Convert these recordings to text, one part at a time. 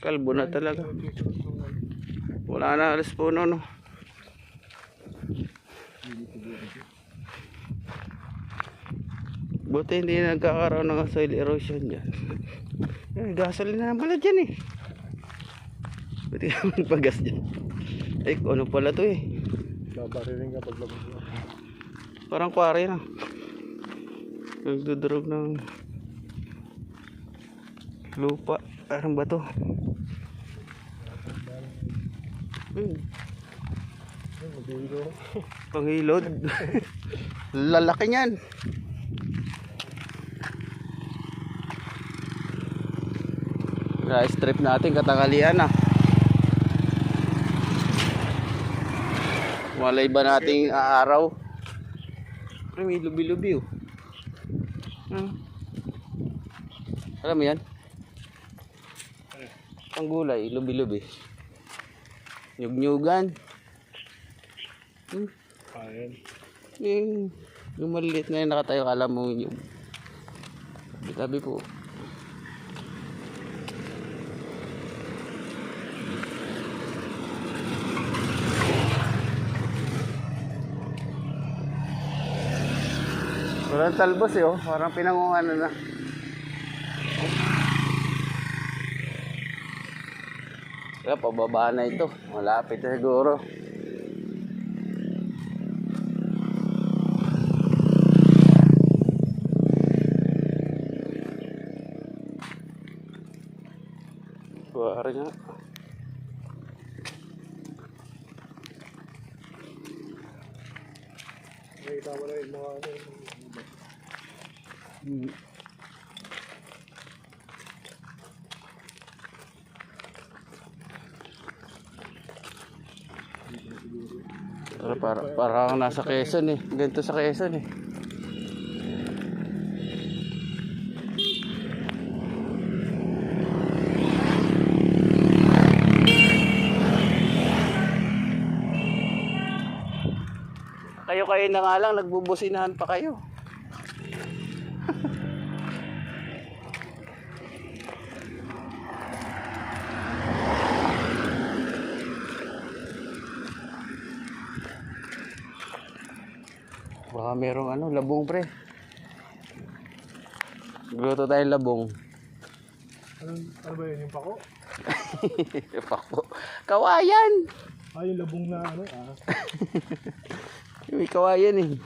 Kalbo na talaga. Wala na alas puno, no? Buti hindi nagkakaroon ng soil erosion dyan. Eh, gasolina na pala dyan eh. Buti ka magpagas dyan. Ay, ano pala to eh. Babariling ka paglabas mo. Parang quarry na. Nagdudurog ng lupa. Parang bato. Panghilod. Lalaki niyan. Strip natin katangalian na. Walay ba nating araw? Pero may lubi-lubi oh. Alam mo yan? Ang gulay, lubi-lubi. Nyug-nyugan. Ayan. Yung maliliit na yung nakatayo, alam mo yung sabi po. Walang talbos eh oh, parang pinangungan na. Kaya pababa na ito, malapit na siguro. Buwari nga. Nakita mo na yung mga Parang nasa Quezon eh. Ganito sa Quezon eh. Kayo na nga lang, nagbubusinahan pa kayo. Baka merong labong pre. Gluto tayong labong. Ano ba yun? Yung pako? Pako. Kawayan! Yung labong na May kawayan eh.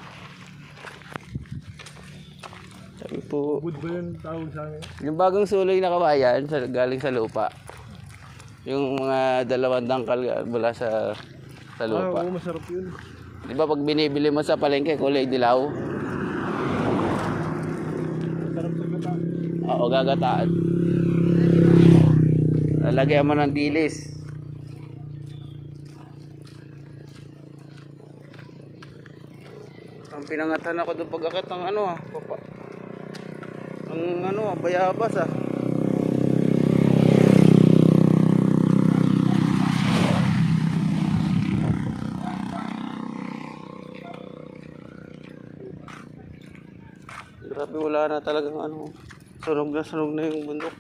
Sabi po. Wood ba yun tawag sa amin? Yung bagong suloy na kawayan, galing sa lupa. Yung mga 2 dangkal mula sa lupa. Oo, masarap yun. Di ba pag binibili mo sa palengke, kulay dilaw? Sarap sa gata. Oo, gagataan. Lalagyan mo ng dilis. Ang pinangatan ako doon pag-akat ng papa. Ang bayabas ah. Grabe, wala na talagang sunog na yung bundok.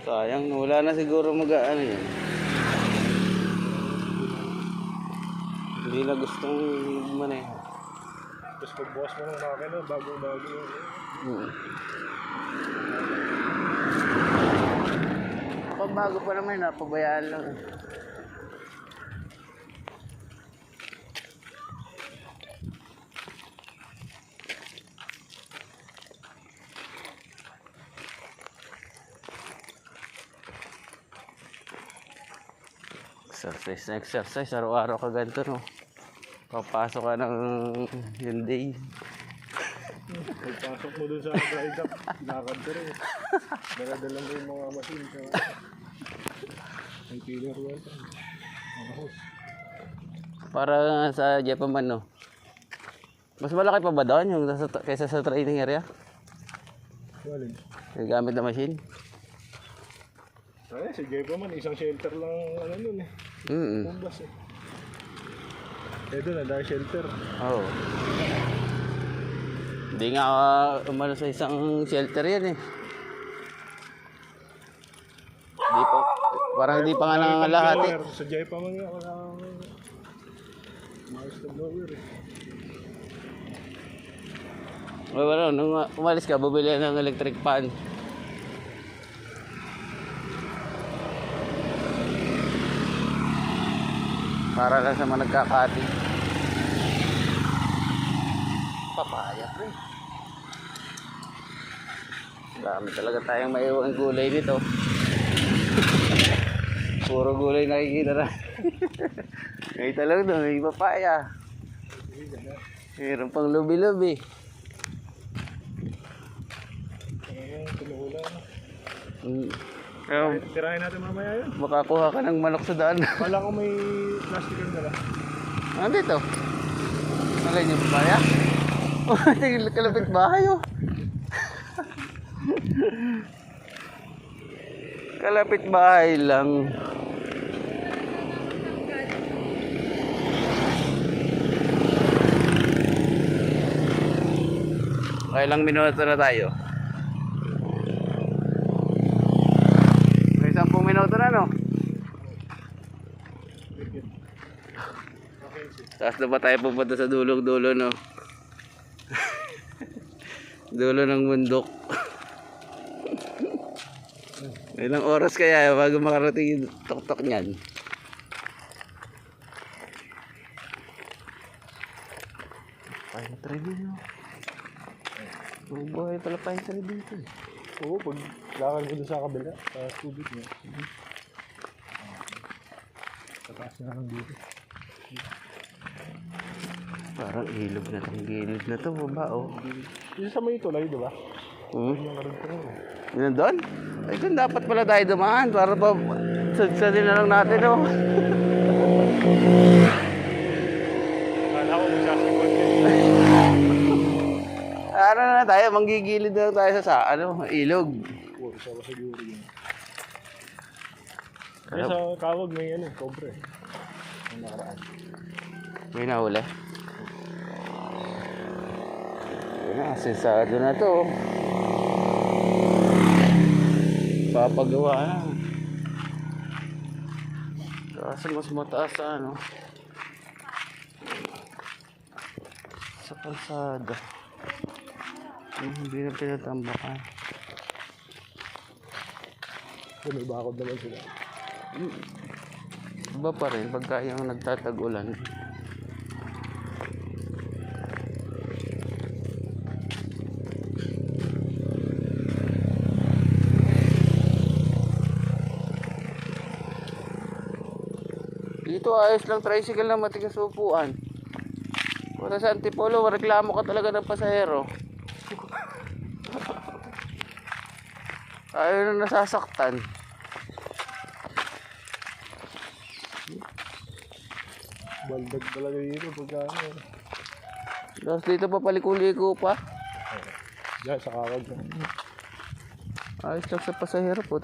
Sayang, wala na siguro yan. Hindi na gustong maneho. Tapos pagbukas mo ng makina, bago-bago yun. Kapag bago pa naman, napabayaan lang. Exercise, araw-araw ka ganito, no? Papasok ka ng yung day. Pagpasok mo dun sa dry dock, lakad ka rin. Dala-dala mo yung mga machine sa may pillar wall. Mga hose. Para sa Jepaman, no? Mas malaki pa ba doon yung kaysa sa training area? Walin. Yung gamit na machine? Ay, si Jepo man, isang shelter lang nun eh. Pumbas eh. Doon, dahil shelter. Oo. Hindi nga umano sa isang shelter yan eh. Parang hindi pa nga nangangalahati. Sa Jai pa man nga, wala kang maayos na blower eh. Wala, nung umalis ka, bubili ng electric fan. Para lang sa mga nagkakati. Papaya, pre. Dami talaga tayong maiwang gulay dito. Puro gulay nakikita na. Ngayon talaga doon, may papaya. Meron pang lubi-lubi. Tumuhula na. Tirahin natin mamaya yun. Makakuha ka ng manok sa daan. Wala kang may plastic ang dala. Ano dito? Ano yung papaya? Oh, kalapit bahay oh. Kalapit bahay lang. Kailang minuto na tayo? May 10 minuto na no? Tapos na ba tayo pupunta sa dulong-dulo no? Dulo ng bundok. Ilang oras kaya bago makarating yung tok-tok niyan? Pahay na try dito. Buhay pala pahay try dito eh. Oo, pag lakad ko doon sa kabila, sa tubig niya. Tataas na lang dito. Parang ilog na itong gilid na to, baba oh. Yung sa may tulay, di ba? Hmm? Yung karagtang mo. Yun doon? Ay doon dapat pala tayo dumaan para pa sadsadin na lang natin oh. Akala ko magsasagot ka. Ano na tayo, manggigilid na lang tayo sa ano, ilog. Oo, isa ko siguro yun. Kaya sa kawag may ano, cobre. Ang nakaraan. May nahuli. Yun na, sensado na to. Papagawa na. Kasi mas mataas sa ano. Sa kalsada. Hindi na pinatambakan. May bakod naman sila. Iba pa rin pagka yung nagtatag-ulan. Dito ayos lang tricycle na matigas upuan. Kung sa Antipolo, reklamo ka talaga ng pasahero. Ayaw na nasasaktan. Baldag talaga dito pagka ano. Tapos dito pa paliko-liko pa. Diyan sa kawag na. Ayos lang sa pasahero po.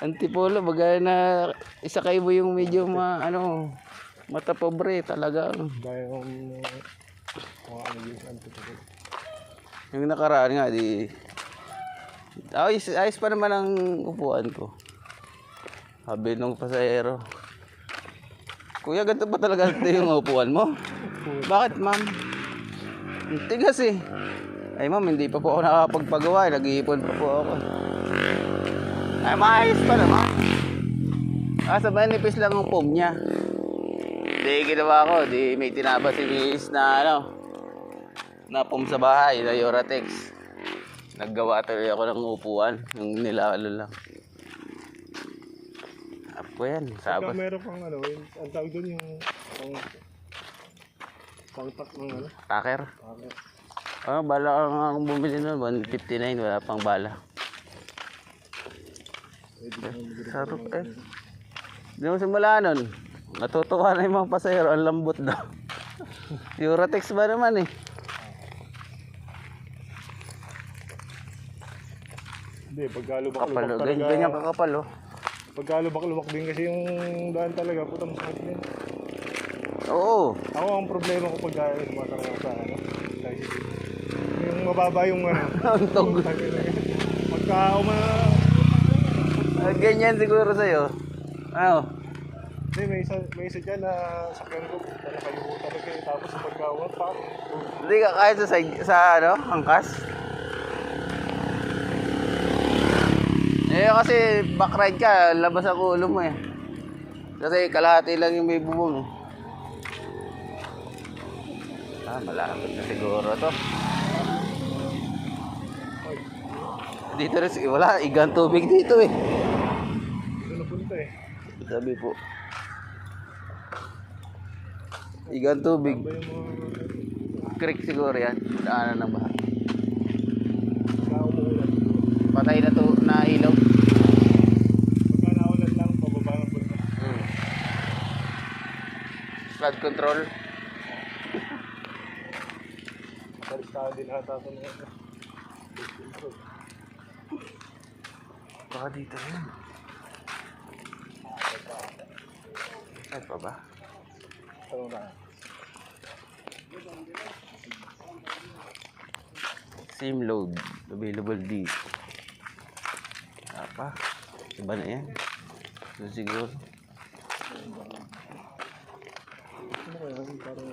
Antipolo, bagay na isa kayo mo yung medyo mata pobre talaga. Dahil yung mga ano yung antipolo. Yung nakaraan nga ayos pa naman ang upuan ko. Sabi nung pasahero, kuya, ganito ba talaga yung upuan mo? Bakit ma'am? Tigas eh. Ay ma'am, hindi pa po ako nakapagpagawa. Nag-iipon pa po ako. Ay, maayos pa naman. Sa manipis lang ang foam niya. Di ginawa ko. Di may tinaba si Miss na na foam sa bahay. Na Uratex. Naggawa tuloy ako ng upuan. Yung nilalo lang. Apo yan. Pagka meron pang ano, ang tawag doon yung pang-tak ng ano. Taker. Okay. Bala akong bumili nun. 159. Wala pang bala. Sarap eh. Hindi mo simula nun. Natutuwa na yung mga pasahero. Ang lambot daw. Uratex ba naman eh. Hindi, pagkalubak-lubak Kapalo. talaga. Ganyan kakapal oh. Pagkalubak-lubak din kasi yung daan talaga. Putang sakit din. Oo. Ako ang problema ko pag tumatang sa ano. Yung mababa yung ano. Ang tog. Pagka Ganyan siguro sa'yo. Ano? Hindi, may isa dyan na sakyan ko. Nakalimutan na kayo. Tapos pagkawat pa. Hindi ka kahit sa ano, angkas? Eh kasi backride ka, labas ang ulo mo eh. Kasi kalahati lang yung may bubong eh. Malapit na siguro to. Dito rin, wala, igang tubig dito eh. Ito napunta eh. Sabi po. Igang tubig. Ba yung mga Creek siguro yan. Daanan ng bahay. nakaulan. Patay na to na ilaw. Pagka naulan lang, pababa ng punta. Flood control. Nakalistahan din hata ito na ito. Baka dito rin. Saan pa ba? Ano na? Sim load. Available dito. Apa? Iba na yan. So siguro. Ano kaya? Parang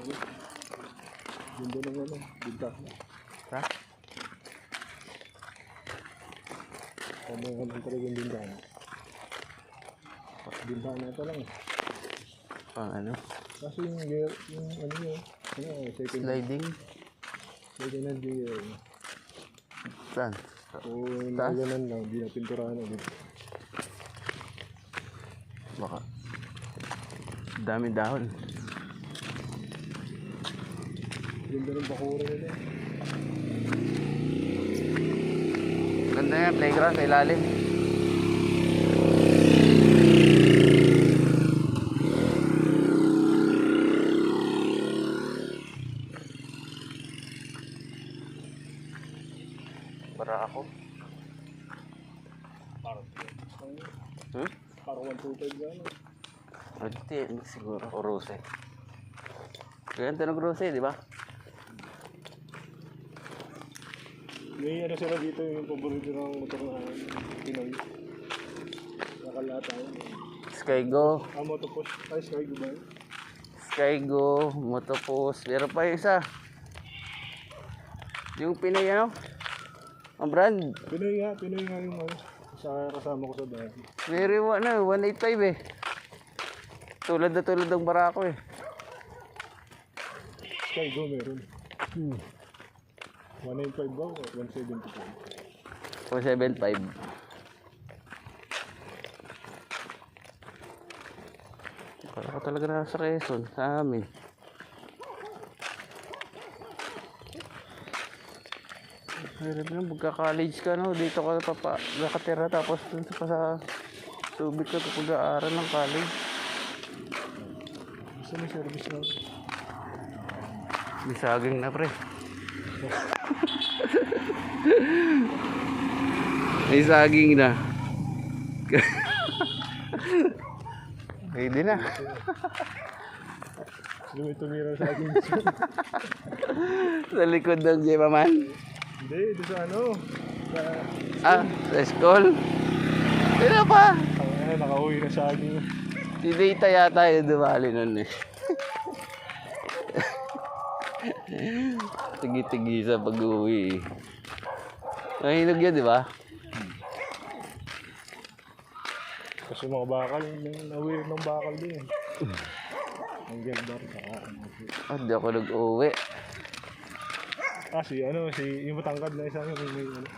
ganda ng ano. Ganda. Ha? Ano yung talagang bindahan? Bindahan na ito lang. Pang ano? Kasi yung gear, yung ano yun, second Sliding. hand gear. Saan? O Taas? naganan lang, hindi na pinturahan ulit. Baka. Dami dahon. Ganda ng bakura nila. Ganda nga, playground sa ilalim. Para ako. Parang 125 gano'n. Hindi, siguro. O rose. Ganda ng rose, di ba? May ano sila dito yung paborito ng motor na Pinoy. Nakalata yun. Skygo. Motopos. Ay, Skygo ba yun? Skygo, Motopos. Meron pa yung isa. Yung Pinoy ano? Ang brand. Pinoy nga yung ano. Kasama ko sa bahay. Meron yung ano, 185 eh. Tulad ng barako eh. Skygo meron. 195 ba o 175? 175. Para ko talaga nasa Quezon sa amin. Hirap na, magka-college ka no, dito ka nakatira tapos dun pa sa Subic ka pag-aaral ng college. Gusto may service na. May saging na pre. May saging na. Pwede na. Sino may tumira sa akin? Sa likod ng Jema man. Hindi, doon sa ano. Sa school. Sino pa? Nakauwi na sa akin. Si Data yata yung dumali nun eh. Tigi-tigi sa pag-uwi eh. Mahinog yun, di ba? Kasi mga bakal, nawir ng bakal din. Ang gelbar sa Hindi ako nag-uwi. yung matangkad na isa yung may ano.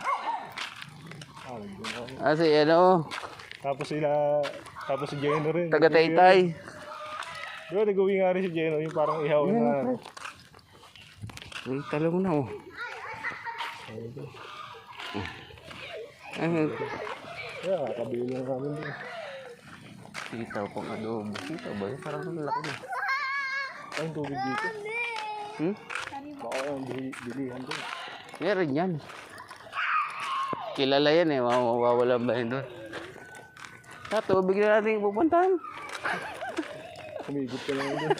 Kasi ano, Tapos si Jeno rin. taga-Taytay. Diba, nag-uwi nga rin si Jeno, yung parang ihaw na. Uy, talong na oh. Yeah, kabili lang namin din. Sitaw pang adobo. Sitaw ba yun? Parang malaki na. Ay, yung tubig dito. Baka ang bilihan doon. Meron yan. Kilala yan eh. Mawawalan ba yun doon? Sa tubig na natin pupuntahan. Kumigit ka lang doon.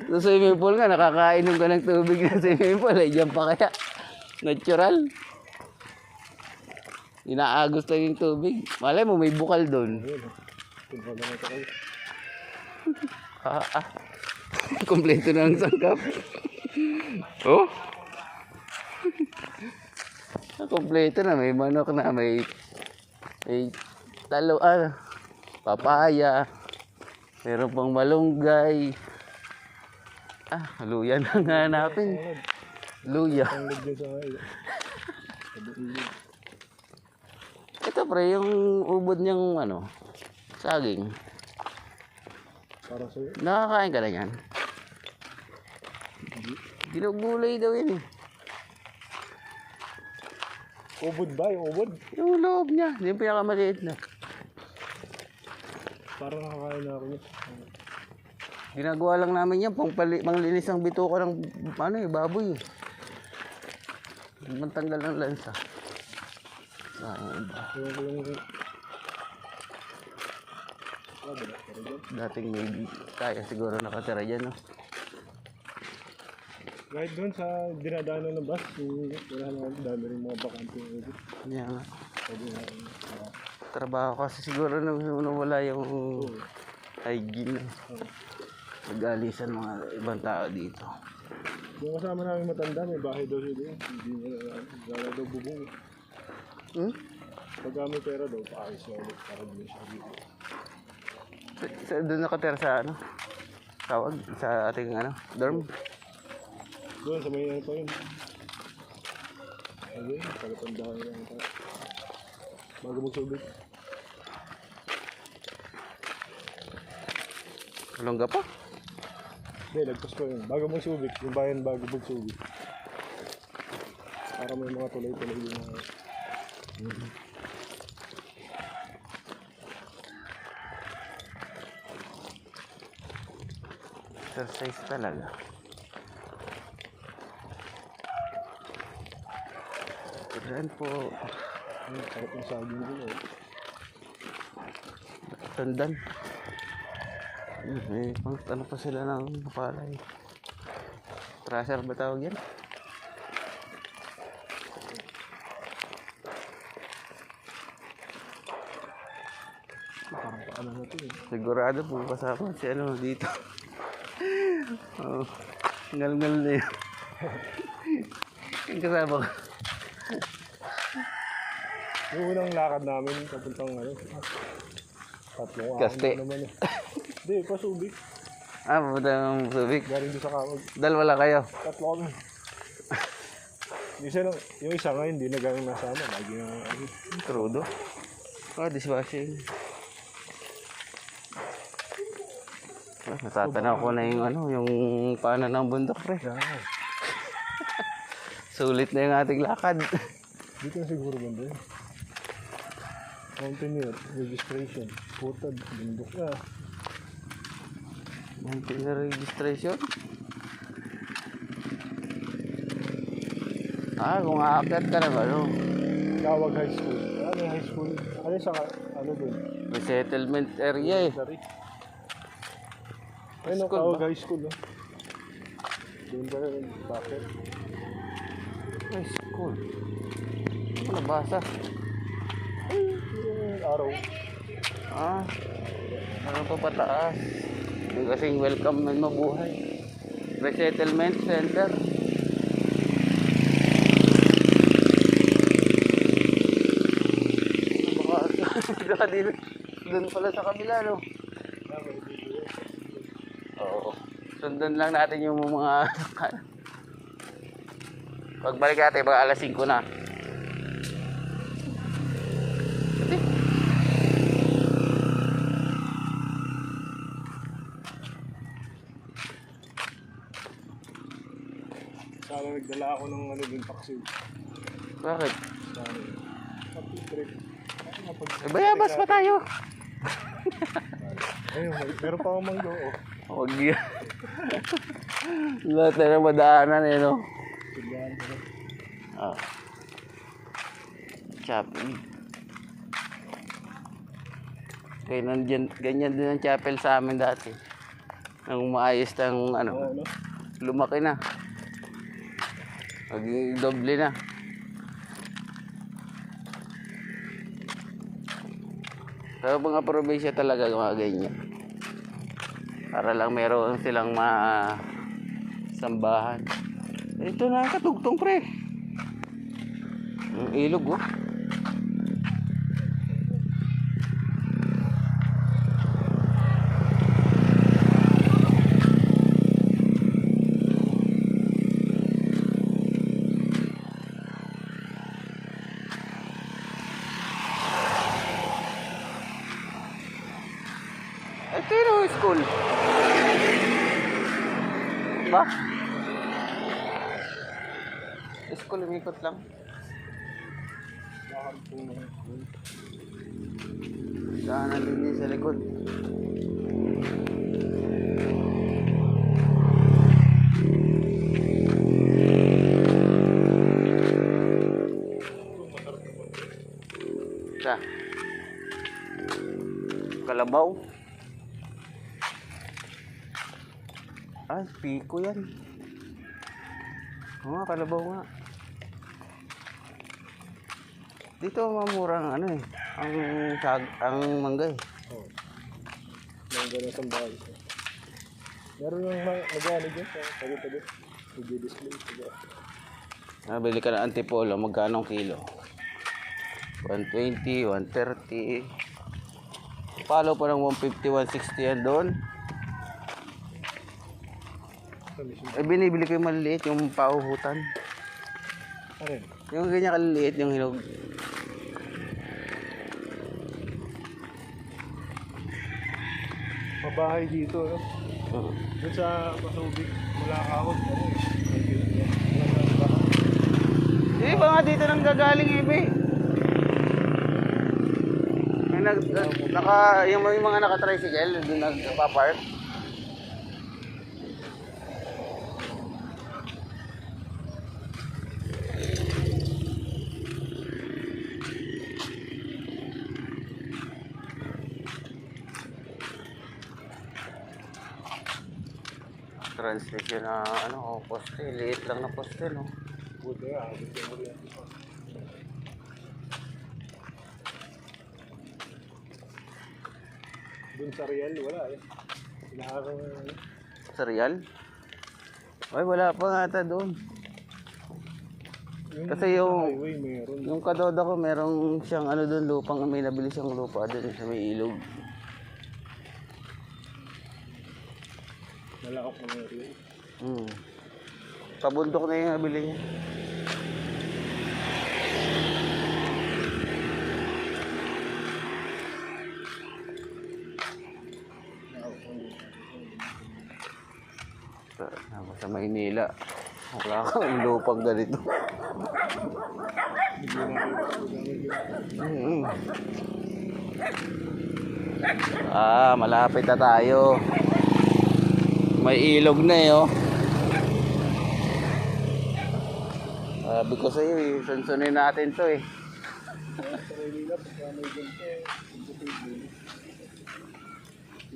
Sa swimming pool nga, nakakainom ka ng tubig na swimming pool. Ay, dyan pa kaya. Natural. Inaagos lang yung tubig. Malay mo, may bukal doon. Ayun. Punta na ito kayo. Kompleto na ang sangkap. Oh? Kompleto na. May manok na. May talo, papaya. Meron pang malunggay. Luya na nga hanapin. Luya. Ang lagyan sa ngayon. Ito pre, yung ubod niyang saging. Para sa'yo. Nakakain ka na yan? Ginugulay daw yan eh. Ubod ba? Yung ubod? Yung loob niya, yung pinakamaliit na. Parang nakakain na ako niya. Ginagawa lang namin yan, panglinis ng bituka ng baboy eh. Mantanggal ng lansa. Dating may kaya siguro nakatira dyan, no? Kahit doon sa dinadaanan ng bus, wala naman dami rin mga bakante ng ubod. Yan nga. Pwede na Trabaho kasi siguro nung wala yung hygiene. Nag-alisan mga ibang tao dito. yung kasama namin matanda, may bahay daw sila. Hindi wala daw bubong. Pagka may pera daw, paayos na ulit para hindi siya dito. Doon nakatira sa tawag sa ating dorm. Doon sa may pa yun. Ayun, pagkatandaan lang ito. Bago magsubit. Longga pa? Hindi, lagpas ko yun. Bago magsubit, yung bayan bago magsubit. Para may mga tuloy-tuloy din na... Exercise talaga. Yan po. Sarap yung saging din eh. Tandan. May pang pa sila ng palay. Trasher ba tawag yan? Parang paano na ito eh. Sigurado po kasama si dito. Ngal-ngal na yun. Yung kasama ko. Yung unang lakad namin, papuntang tatlong Kaste. naman eh. Hindi, pasubik. Pupunta ng Subic. Galing doon sa Kawag. Dalawa lang kayo. Tatlo kami. Yung isa nga hindi na gano'ng nasama. Lagi na Crudo. Dishwashing. Natatanaw ko na yung paanan ng bundok, pre. Sulit na yung ating lakad. Dito na siguro banda yun. Mountaineer, registration. Puta, bundok na. Mountaineer registration? Kung aakyat ka ng Kawag High School. Ano yung high school? Ano yung sa, doon? resettlement area eh. Sorry. Ayun, School Kawag ba? High School. Doon ba yun? Bakit? High school. Ano nabasa? Yung araw. Ano pa pataas? Yung kasing welcome na mabuhay. Resettlement center. Baka doon pala sa kabila, no? Oo. Sundan lang natin yung mga... Pagbalik natin, mga alas 5 na. Sana nagdala ako ng doon taxi. Bakit? Sana. Happy trip. Bayabas pa tayo. Ayun, meron pa akong manggo. Huwag yan. Lahat na madaanan no? Tignan mo. Chapel. Kaya ganyan din ang chapel sa amin dati. Nang maayos ng lumaki na. Maging doble na. Sa mga probinsya talaga mga ganyan. Para lang meron silang sambahan. Ito na katugtong pre. Ang ilog oh. Ito yung school. Ba? School, umikot lang. Bakit po Daanan din din sa likod. Sa Kalabaw. Ay, piko yan. Oo nga, Kalabaw nga. Dito mamurang ano eh. Ang mangga eh. oh. Nang gano'n sa bahay. Meron yung mag-ano dyan sa tabi-tabi. Nag-display. Nabili ka ng antipolo, magkano ang kilo? 120, 130. Palo pa ng 150, 160 yan doon. Eh, binibili ko yung maliliit, yung pauhutan. Ano? Yung ganyan kaliliit, yung hinog. Mabahay dito, no? Doon sa Pasubik, mula kahon. Hindi ba nga dito nang gagaling ibe? Yung mga naka-tricycle, doon nagpa-park. Transmission na ano, poste, liit lang na poste, no? Buti ah, gusto mo rin. Doon sa Real, wala eh. Nakakang Sa Real? Ay, wala pa nga ata doon. Kasi yung highway meron. yung kadoda ko, merong siyang ano doon, lupang may nabili siyang lupa doon sa may ilog. Malakap ng area. Pabundok na yung nabili niya. Sa Maynila. Wala kang lupang ganito. Malapit na tayo. May ilog na eh, oh. Sabi ko sa'yo eh, sunsunin natin to eh.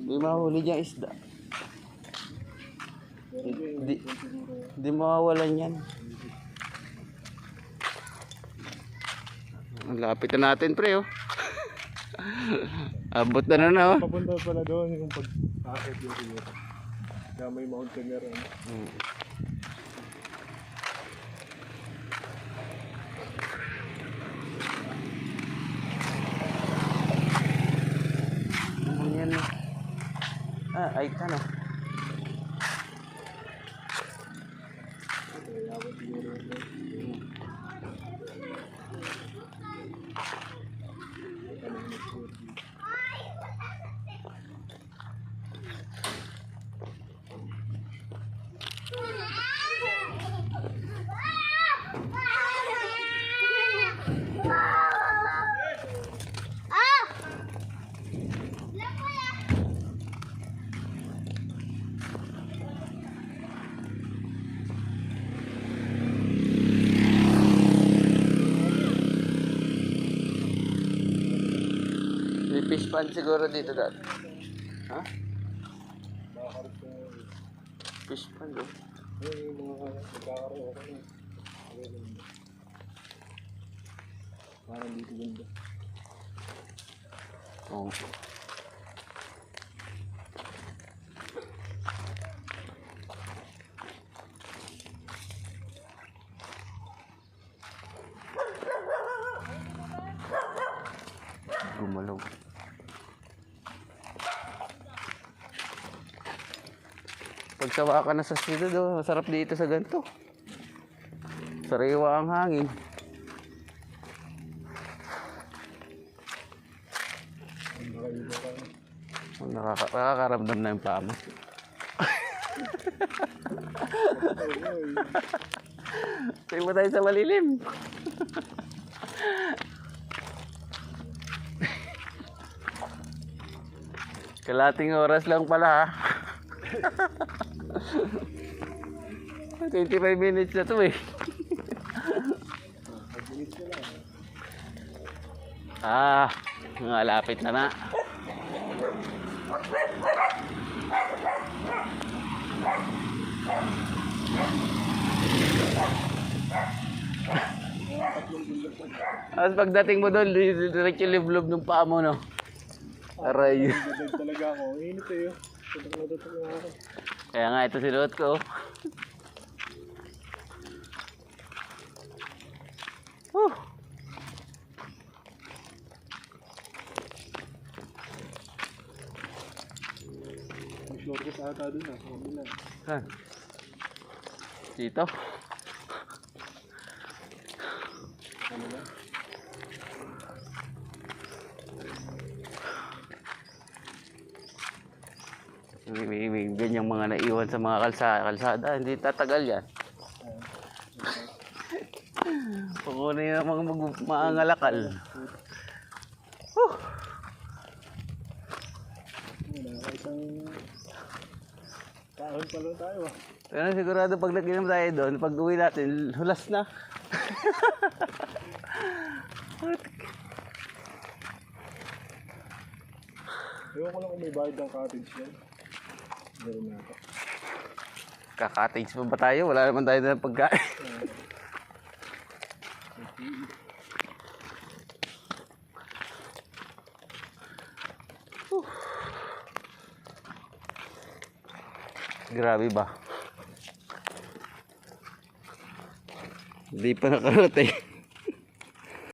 Hindi mahuli diyang isda. Hindi mawawalan yan. Ang lapit na natin pre oh. Abot na oh. Papunta pala doon yung pag-akit yung siguro. Kaya may mountaineer ano. Yan. Ay ano. May fish pond siguro dito dati. Ha? Fish pond oh. Yung mga nagkakaroon ako na. Parang dito ganda. Oh. Gumalaw. Pagsawa ka na sa silo do, masarap dito sa ganito. Sariwa ang hangin. Nakakaramdam na yung paa mo. Tingin mo tayo sa malilim. Kalating oras lang pala ha. 25 minutes na to eh. Malapit na na. Tapos pagdating mo doon, diretso liblog ng paa mo, no? Aray. Dadag talaga ako. Init eh. Dadag na ako. Kaya nga, ito sinuot ko. May shortcut ata dun ah. Kabila. Saan? Dito? Ano ba? May ganyang mga naiwan sa mga kalsada. Hindi tatagal yan. Kukunin yung mga maangalakal. Isang taon pa lang tayo ah. Pero sigurado pag nag-inom tayo doon, pag uwi natin, hulas na. Ewan ko lang kung may bayad ng cottage yan. Meron na ito. Kaka-cottage pa ba tayo? Wala naman tayo na pagkain. Grabe ba? Hindi pa nakarating.